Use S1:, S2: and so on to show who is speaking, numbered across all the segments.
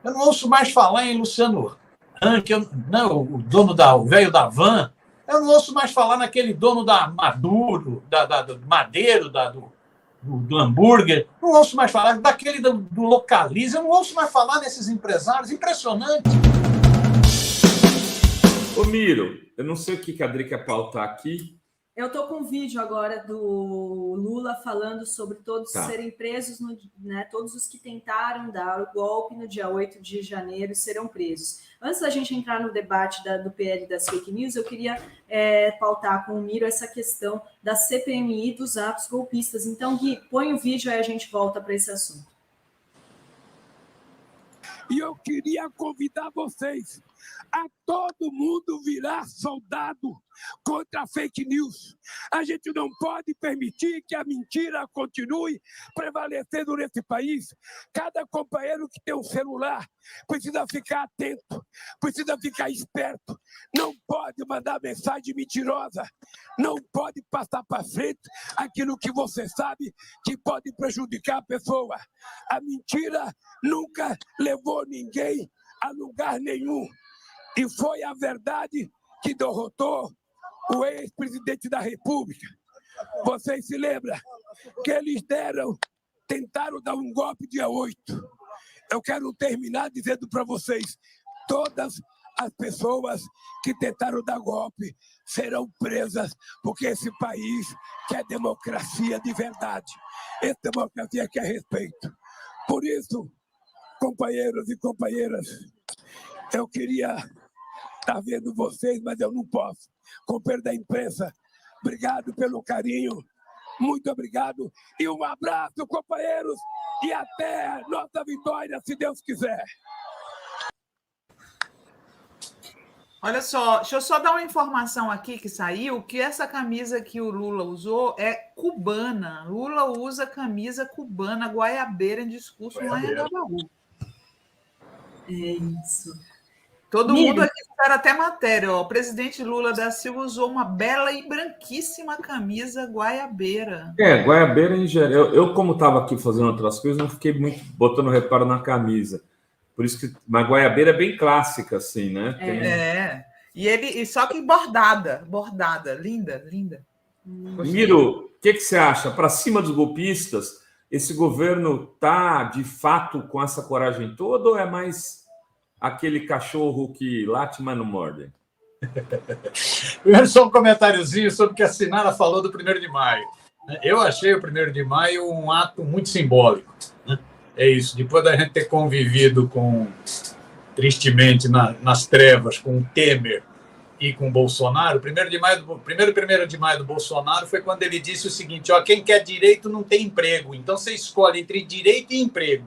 S1: Eu não ouço mais falar em Luciano Hang, não, o velho da Van. Eu não ouço mais falar naquele dono da Maduro, do Madeiro, do hambúrguer. Não ouço mais falar daquele do Localiza. Eu não ouço mais falar nesses empresários. Impressionante.
S2: Ô, Miro, eu não sei o que a Adri quer pautar aqui.
S3: Eu estou com um vídeo agora do Lula falando sobre todos serem presos, todos os que tentaram dar o golpe no dia 8 de janeiro serão presos. Antes da gente entrar no debate do PL das fake news, eu queria pautar com o Miro essa questão da CPMI dos atos golpistas. Então, Gui, põe o vídeo aí a gente volta para esse assunto.
S4: E eu queria convidar vocês a todo mundo virar soldado contra a fake news. A gente não pode permitir que a mentira continue prevalecendo nesse país. Cada companheiro que tem um celular precisa ficar atento, precisa ficar esperto. Não pode mandar mensagem mentirosa. Não pode passar para frente aquilo que você sabe que pode prejudicar a pessoa. A mentira nunca levou ninguém a lugar nenhum. E foi a verdade que derrotou o ex-presidente da República. Vocês se lembram que eles tentaram dar um golpe dia 8. Eu quero terminar dizendo para vocês, todas as pessoas que tentaram dar golpe serão presas, porque esse país quer democracia de verdade. Essa democracia quer respeito. Por isso, companheiros e companheiras, eu queria estar vendo vocês, mas eu não posso. Companheiro da imprensa, obrigado pelo carinho, muito obrigado. E um abraço, companheiros, e até nossa vitória, se Deus quiser.
S5: Olha só, deixa eu só dar uma informação aqui que saiu, que essa camisa que o Lula usou é cubana. Lula usa camisa cubana, guaiabeira, em discurso lá em Anhangabaú.
S3: É isso.
S5: Todo mundo aqui espera até matéria. Ó. O presidente Lula da Silva usou uma bela e branquíssima camisa guaiabeira.
S2: Guaiabeira em geral. Eu como estava aqui fazendo outras coisas, não fiquei muito botando reparo na camisa. Por isso que. Mas guaiabeira é bem clássica, assim, né?
S5: E só que bordada. Linda.
S2: Miro, o que você acha? Para cima dos golpistas, esse governo está, de fato, com essa coragem toda ou é mais aquele cachorro que late, mas não morde?
S1: Primeiro, só um comentáriozinho sobre o que a Sinara falou do 1º de maio. Eu achei o 1º de maio um ato muito simbólico. É isso, depois da gente ter convivido tristemente, nas trevas, com o Temer e com o Bolsonaro, o 1º de maio do Bolsonaro foi quando ele disse o seguinte, quem quer direito não tem emprego, então você escolhe entre direito e emprego.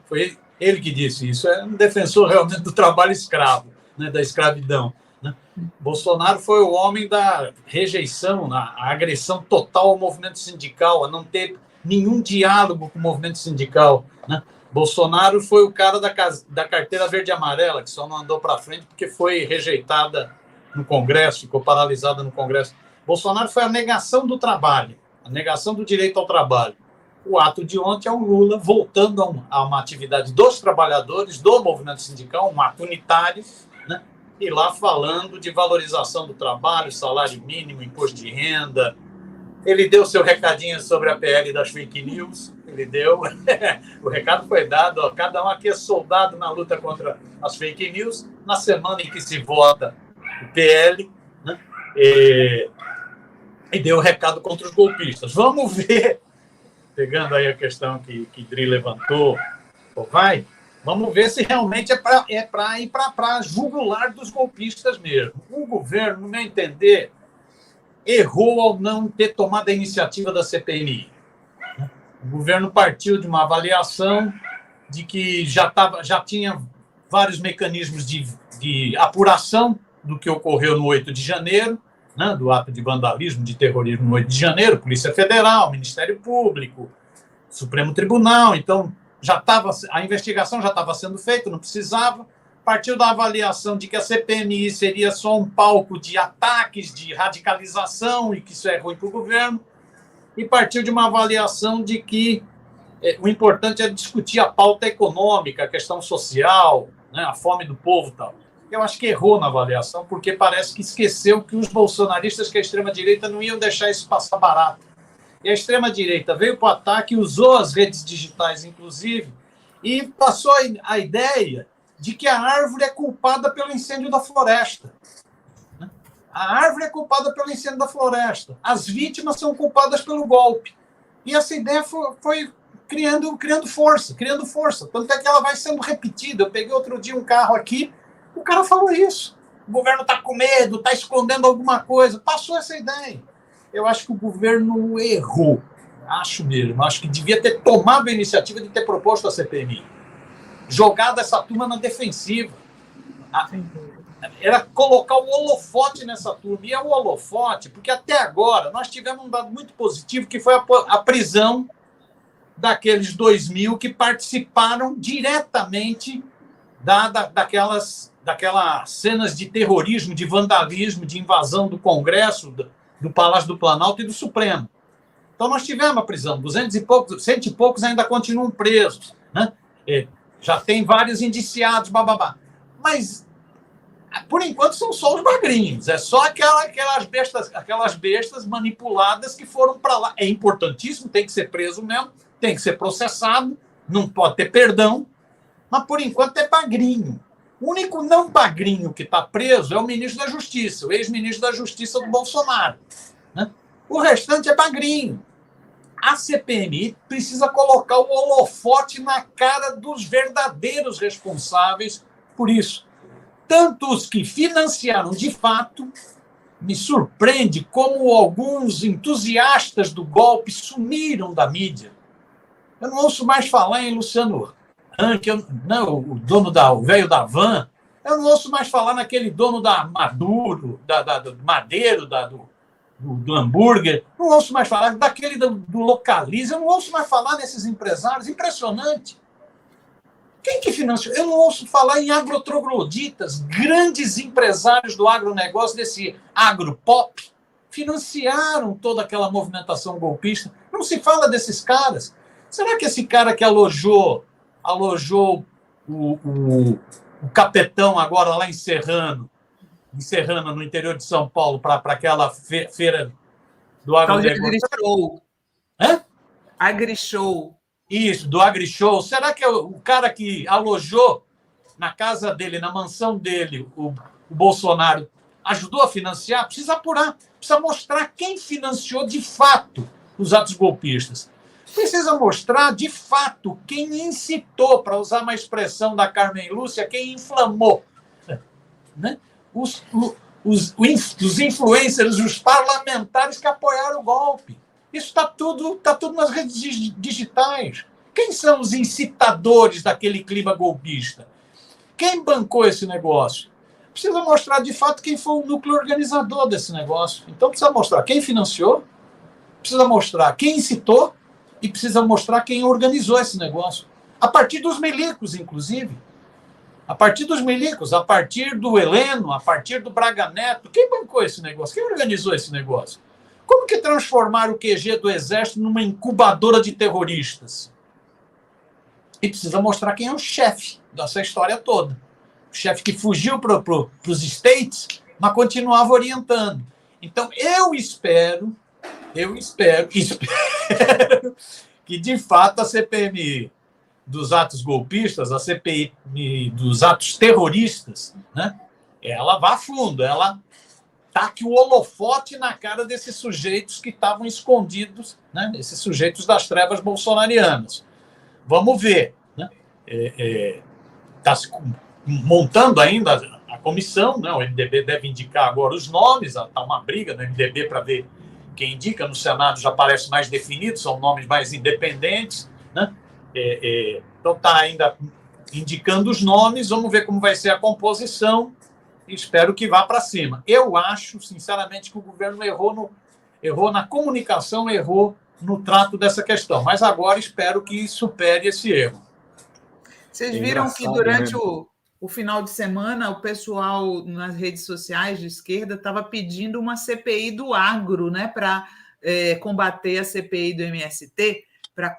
S1: Foi ele que disse isso, é um defensor realmente do trabalho escravo, da escravidão. Bolsonaro foi o homem da rejeição, a agressão total ao movimento sindical, a não ter nenhum diálogo com o movimento sindical. Bolsonaro foi o cara da carteira verde e amarela, que só não andou para frente porque foi rejeitada no Congresso, ficou paralisada no Congresso. Bolsonaro foi a negação do trabalho, a negação do direito ao trabalho. O ato de ontem é o Lula voltando a uma atividade dos trabalhadores, do movimento sindical, um ato unitário, e lá falando de valorização do trabalho, salário mínimo, imposto de renda. Ele deu seu recadinho sobre a PL das fake news, ele deu, o recado foi dado, cada um aqui é soldado na luta contra as fake news, na semana em que se vota o PL, e deu o recado contra os golpistas. Vamos ver, pegando aí a questão que Dri levantou, vamos ver se realmente é para ir para jugular dos golpistas mesmo. O governo, no meu entender, errou ao não ter tomado a iniciativa da CPMI. O governo partiu de uma avaliação de que já tinha vários mecanismos de apuração do que ocorreu no 8 de janeiro, do ato de vandalismo, de terrorismo no 8 de janeiro, Polícia Federal, Ministério Público, Supremo Tribunal. Então, a investigação já estava sendo feita, não precisava. Partiu da avaliação de que a CPMI seria só um palco de ataques, de radicalização, e que isso é ruim para o governo. E partiu de uma avaliação de que o importante é discutir a pauta econômica, a questão social, né, a fome do povo e tal. Eu acho que errou na avaliação, porque parece que esqueceu que os bolsonaristas, que a extrema-direita, não iam deixar isso passar barato. E a extrema-direita veio para o ataque, usou as redes digitais, inclusive, e passou a ideia de que a árvore é culpada pelo incêndio da floresta. A árvore é culpada pelo incêndio da floresta. As vítimas são culpadas pelo golpe. E essa ideia foi criando força. Tanto é que ela vai sendo repetida. Eu peguei outro dia um carro aqui, o cara falou isso. O governo está com medo, está escondendo alguma coisa. Passou essa ideia. Eu acho que o governo errou. Acho mesmo. Acho que devia ter tomado a iniciativa de ter proposto a CPMI. Jogado essa turma na defensiva. Era colocar o holofote nessa turma. E é o holofote, porque até agora nós tivemos um dado muito positivo, que foi a prisão daqueles 2.000 que participaram diretamente daquelas cenas de terrorismo, de vandalismo, de invasão do Congresso, do Palácio do Planalto e do Supremo. Então, nós tivemos a prisão. 200 e poucos, 100 e poucos ainda continuam presos. Né? Já tem vários indiciados, bababá. Mas, por enquanto, são só os magrinhos. É só aquelas bestas manipuladas que foram para lá. É importantíssimo, tem que ser preso mesmo, tem que ser processado, não pode ter perdão, mas, por enquanto, é magrinho. O único não magrinho que está preso é o ministro da Justiça, o ex-ministro da Justiça do Bolsonaro. Né? O restante é magrinho. A CPMI precisa colocar o holofote na cara dos verdadeiros responsáveis por isso. Tanto os que financiaram de fato, me surpreende como alguns entusiastas do golpe sumiram da mídia. Eu não ouço mais falar em Luciano Huck, o dono o velho da Van. Eu não ouço mais falar naquele dono da Maduro, do Madeiro, do hambúrguer. Não ouço mais falar daquele do Localiza. Eu não ouço mais falar nesses empresários. Impressionante. Quem que financiou? Eu não ouço falar em agrotrogloditas, grandes empresários do agronegócio, desse agropop, financiaram toda aquela movimentação golpista. Não se fala desses caras. Será que esse cara que alojou o Capetão agora lá em Serrano, no interior de São Paulo, para aquela feira do agronegócio?
S5: AgriShow.
S1: Hã?
S5: AgriShow.
S1: Isso, do AgriShow. Será que o cara que alojou na casa dele, na mansão dele, o Bolsonaro, ajudou a financiar? Precisa apurar, precisa mostrar quem financiou de fato os atos golpistas. Precisa mostrar, de fato, quem incitou, para usar uma expressão da Carmen Lúcia, quem inflamou. Né? Os influencers, os parlamentares que apoiaram o golpe. Isso está tudo nas redes digitais. Quem são os incitadores daquele clima golpista? Quem bancou esse negócio? Precisa mostrar, de fato, quem foi o núcleo organizador desse negócio. Então, precisa mostrar quem financiou, precisa mostrar quem incitou, e precisa mostrar quem organizou esse negócio. A partir dos milicos, inclusive. A partir dos milicos, a partir do Heleno, a partir do Braga Neto. Quem bancou esse negócio? Quem organizou esse negócio? Como que transformaram o QG do Exército numa incubadora de terroristas? E precisa mostrar quem é o chefe dessa história toda. O chefe que fugiu para os States, mas continuava orientando. Então, eu espero que, de fato, a CPMI dos atos golpistas, a CPMI dos atos terroristas, né, ela vá a fundo, ela taque o holofote na cara desses sujeitos que estavam escondidos, né, esses sujeitos das trevas bolsonarianas. Vamos ver. Né? Está se montando ainda a comissão, né, o MDB deve indicar agora os nomes, está uma briga no MDB para ver quem indica. No Senado já parece mais definido, são nomes mais independentes, né? Então está ainda indicando os nomes, vamos ver como vai ser a composição, e espero que vá para cima. Eu acho, sinceramente, que o governo errou na comunicação, errou no trato dessa questão, mas agora espero que supere esse erro.
S5: Vocês viram que durante o final de semana, o pessoal nas redes sociais de esquerda estava pedindo uma CPI do agro, né, para combater a CPI do MST. para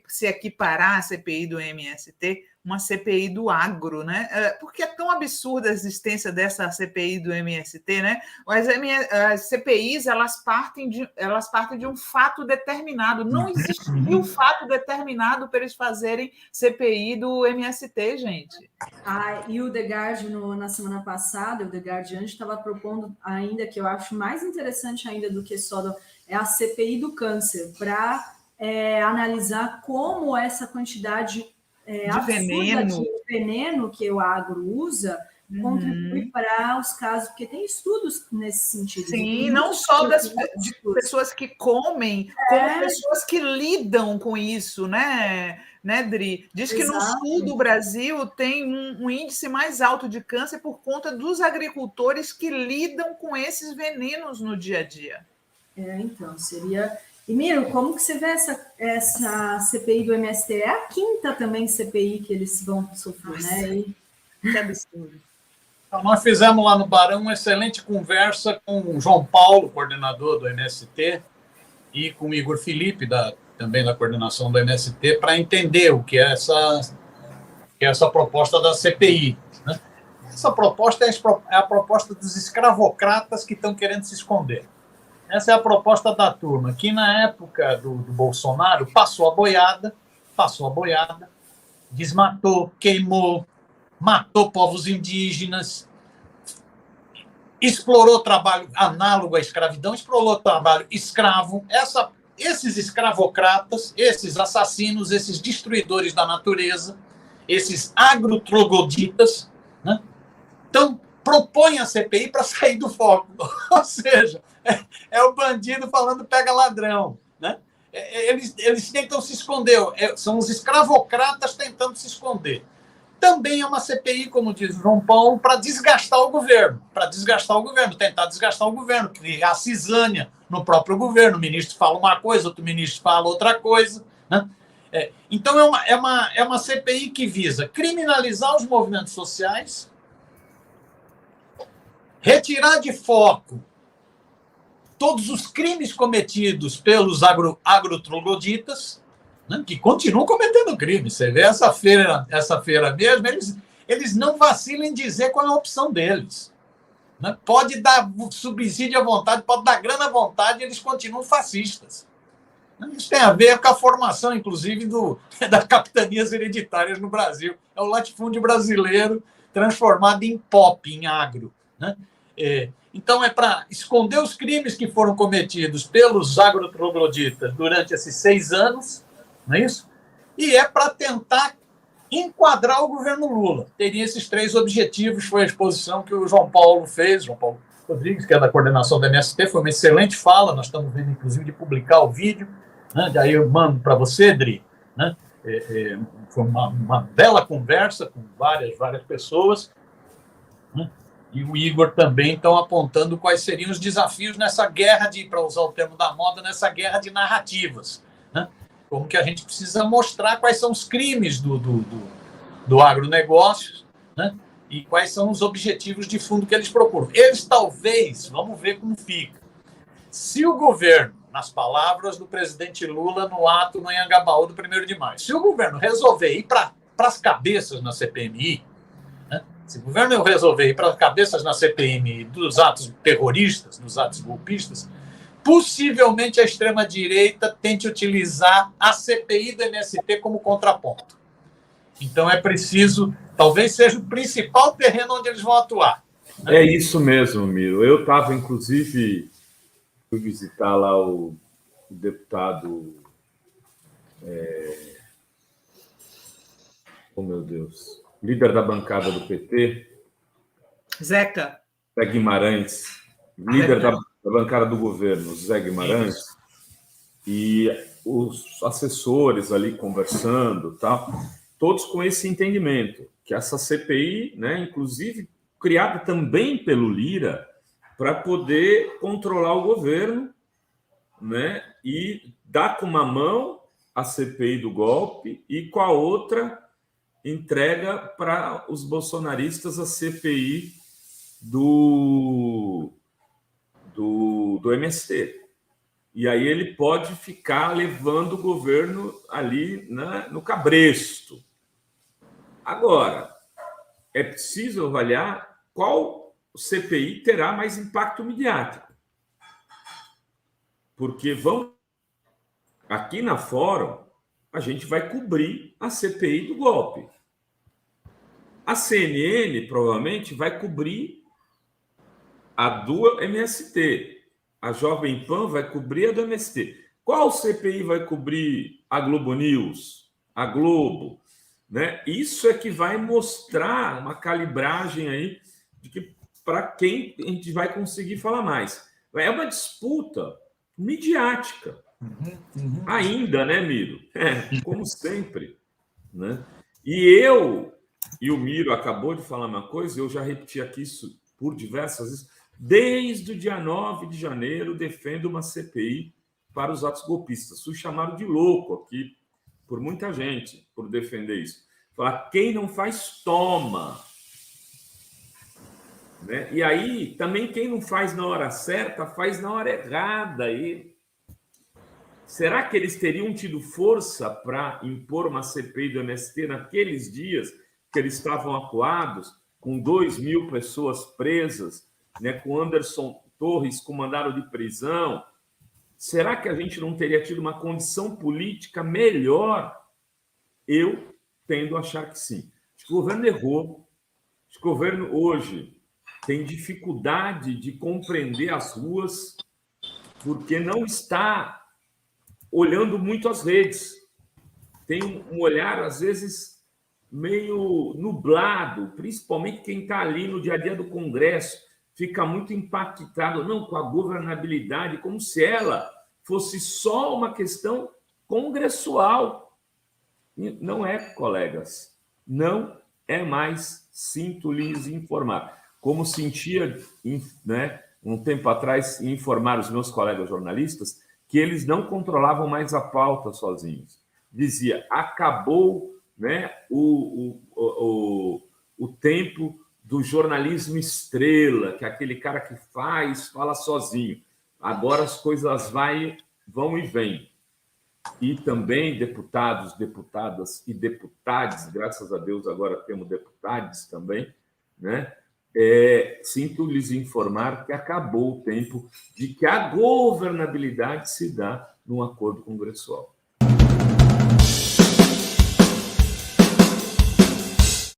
S5: se equiparar à CPI do MST, uma CPI do agro, né? Porque é tão absurda a existência dessa CPI do MST, né? As CPIs, elas partem de um fato determinado. Não existiu fato determinado para eles fazerem CPI do MST, gente.
S3: E o The Guardian, na semana passada, o The Guardian estava propondo ainda, que eu acho mais interessante ainda do que só é a CPI do câncer, para analisar como essa quantidade
S5: de
S3: veneno que o agro usa contribui para os casos, porque tem estudos nesse sentido.
S5: Sim, não só de pessoas que comem, como pessoas que lidam com isso, né, Dri? Diz que no sul do Brasil tem um índice mais alto de câncer por conta dos agricultores que lidam com esses venenos no dia a dia.
S3: Então, seria... E, Miro, como que você vê essa CPI do MST? É a quinta também CPI que eles vão sofrer, né?
S5: Que absurdo.
S1: Então, nós fizemos lá no Barão uma excelente conversa com o João Paulo, coordenador do MST, e com o Igor Felipe, também da coordenação do MST, para entender o que é essa proposta da CPI. Né? Essa proposta é a proposta dos escravocratas que estão querendo se esconder. Essa é a proposta da turma, que na época do Bolsonaro passou a boiada, desmatou, queimou, matou povos indígenas, explorou trabalho análogo à escravidão, explorou trabalho escravo. Esses escravocratas, esses assassinos, esses destruidores da natureza, esses agrotrogoditas, né? Então, propõe a CPI para sair do foco. Ou seja, é o bandido falando pega ladrão. Né? Eles tentam se esconder. São os escravocratas tentando se esconder. Também é uma CPI, como diz João Paulo, para desgastar o governo. Tentar desgastar o governo, criar cisânia no próprio governo. O ministro fala uma coisa, outro ministro fala outra coisa. Né? Então, é uma CPI que visa criminalizar os movimentos sociais, retirar de foco todos os crimes cometidos pelos agrotrogoditas, né, que continuam cometendo crimes. Você vê essa feira mesmo, eles não vacilam em dizer qual é a opção deles. Né? Pode dar subsídio à vontade, pode dar grana à vontade, eles continuam fascistas. Isso tem a ver com a formação, inclusive, das capitanias hereditárias no Brasil. É o latifúndio brasileiro transformado em pop, em agro. Né? Então, é para esconder os crimes que foram cometidos pelos agrotrogoditas durante esses 6 anos, não é isso? E é para tentar enquadrar o governo Lula. Teria esses 3 objetivos, foi a exposição que o João Paulo fez, João Paulo Rodrigues, que é da coordenação da MST, foi uma excelente fala, nós estamos vendo, inclusive, de publicar o vídeo, né? Daí eu mando para você, Dri, né? Foi uma bela conversa com várias pessoas, né? E o Igor também estão apontando quais seriam os desafios nessa guerra para usar o termo da moda, nessa guerra de narrativas. Né? Como que a gente precisa mostrar quais são os crimes do agronegócio, né? E quais são os objetivos de fundo que eles procuram. Eles talvez, vamos ver como fica. Se o governo, nas palavras do presidente Lula no ato no Anhangabaú do 1º de maio, se o governo resolver ir para as cabeças na CPMI, se o governo resolver ir para as cabeças na CPMI dos atos terroristas, dos atos golpistas, possivelmente a extrema-direita tente utilizar a CPI do MST como contraponto. Então é preciso, talvez seja o principal terreno onde eles vão atuar. Né?
S2: É isso mesmo, Miro. Eu estava, inclusive, fui visitar lá o deputado... Oh, meu Deus... líder da bancada do PT, Zé Guimarães, líder da bancada do governo, Zé Guimarães, e os assessores ali conversando, tal, todos com esse entendimento, que essa CPI, né, inclusive criada também pelo Lira, para poder controlar o governo, né, e dar com uma mão a CPI do golpe e com a outra entrega para os bolsonaristas a CPI do MST. E aí ele pode ficar levando o governo ali, né, no cabresto. Agora, é preciso avaliar qual CPI terá mais impacto midiático. Porque aqui na Fórum, a gente vai cobrir a CPI do golpe. A CNN provavelmente vai cobrir a do MST. A Jovem Pan vai cobrir a do MST. Qual CPI vai cobrir a Globo News, a Globo? Né? Isso é que vai mostrar uma calibragem aí de que para quem a gente vai conseguir falar mais. É uma disputa midiática. Ainda, né, Miro? Como sempre. Né? E o Miro acabou de falar uma coisa, eu já repeti aqui isso por diversas vezes. Desde o dia 9 de janeiro, defendo uma CPI para os atos golpistas. Fui chamado de louco aqui por muita gente por defender isso. Falar, quem não faz, toma. Né? E aí, também quem não faz na hora certa, faz na hora errada. E será que eles teriam tido força para impor uma CPI do MST naqueles dias que eles estavam acuados, com 2.000 pessoas presas, né, com Anderson Torres com mandado de prisão? Será que a gente não teria tido uma condição política melhor? Eu tendo a achar que sim. Acho que o governo errou. Acho que o governo hoje tem dificuldade de compreender as ruas porque não está olhando muito as redes. Tem um olhar, às vezes, meio nublado, principalmente quem está ali no dia a dia do Congresso, fica muito impactado, não, com a governabilidade, como se ela fosse só uma questão congressual. E não é, colegas, não é mais, sinto lhes informar. Como sentia, né, um tempo atrás, informar os meus colegas jornalistas que eles não controlavam mais a pauta sozinhos. Dizia, acabou, né, o tempo do jornalismo estrela, que é aquele cara que fala sozinho. Agora as coisas vão e vêm. E também deputados, deputadas e deputados, graças a Deus agora temos deputados também, né? Sinto lhes informar que acabou o tempo de que a governabilidade se dá num acordo congressual.